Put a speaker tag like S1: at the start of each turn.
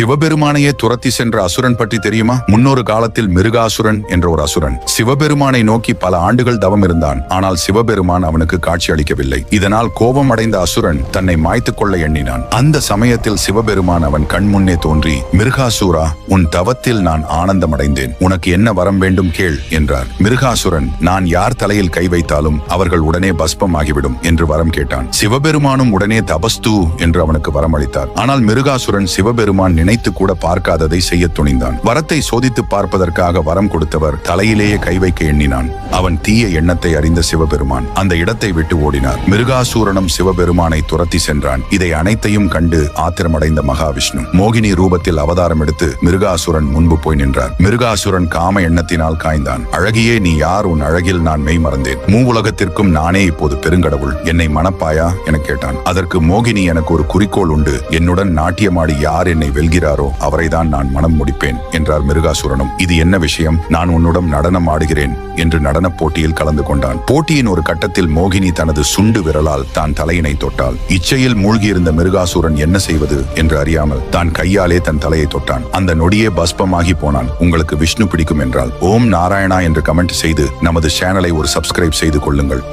S1: சிவபெருமானையே துரத்தி சென்ற அசுரன் பற்றி தெரியுமா? முன்னொரு காலத்தில் மிருகாசுரன் என்ற ஒரு அசுரன் சிவபெருமானை நோக்கி பல ஆண்டுகள் தவம் இருந்தான். ஆனால் சிவபெருமான் அவனுக்கு காட்சி அளிக்கவில்லை. இதனால் கோபம் அடைந்த அசுரன் தன்னை மாய்த்து கொள்ள எண்ணினான். அந்த சமயத்தில் சிவபெருமான் அவன் கண் முன்னே தோன்றி, மிருகாசுரா, உன் தவத்தில் நான் ஆனந்தம் அடைந்தேன். உனக்கு என்ன வரம் வேண்டும் கேள் என்றார். மிருகாசுரன், நான் யார் தலையில் கை வைத்தாலும் அவர்கள் உடனே பஸ்பம் ஆகிவிடும் என்று வரம் கேட்டான். சிவபெருமானும் உடனே தபஸ்து என்று அவனுக்கு வரம் அளித்தார். ஆனால் மிருகாசுரன் சிவபெருமான் நினைத்து கூட பார்க்காததை செய்ய துணிந்தான். வரத்தை சோதித்து பார்ப்பதற்காக வரம் கொடுத்தவர் தலையிலேயே கை வைக்க எண்ணினான். அவன் தீய எண்ணத்தை அறிந்த சிவபெருமான் அந்த இடத்தை விட்டு ஓடினார். மிருகாசூரனும் சிவபெருமானை துரத்தி சென்றான். இதை அனைத்தையும் கண்டு ஆத்திரமடைந்த மகாவிஷ்ணு மோகினி ரூபத்தில் அவதாரம் எடுத்து மிருகாசுரன் முன்பு போய் நின்றார். மிருகாசுரன் காம எண்ணத்தினால் காய்ந்தான். அழகியே, நீ யார்? உன் அழகில் நான் மெய் மறந்தேன். மூவுலகத்திற்கும் நானே இப்போது பெருங்கடவுள். என்னை மணப்பாயா என கேட்டான். அதற்கு மோகினி, எனக்கு ஒரு குறிக்கோள் உண்டு. என்னுடன் நாட்டியமாடி யார் என்னை வெல்கிறாரோ அவரைதான் நான் மனம் முடிப்பேன் என்றார். மிருகாசுரனும், இது என்ன விஷயம்? நான் உன்னுடன் நடனம் ஆடுகிறேன் என்று நடன போட்டியில் கலந்து கொண்டான். போட்டியின் ஒரு கட்டத்தில் மோகினி தனது சுண்டு விரலால் தான் தலையினை தொட்டாள். இச்சையில் மூழ்கியிருந்த மிருகாசுரன் என்ன செய்வது என்று அறியாமல் தான் கையாலே தன் தலையை தொட்டான். அந்த நொடியே பஸ்பமாகி போனான். உங்களுக்கு விஷ்ணு பிடிக்கும் என்றால் ஓம் நாராயணா என்று கமெண்ட் செய்து நமது சேனலை ஒரு சப்ஸ்கிரைப் செய்து கொள்ளுங்கள்.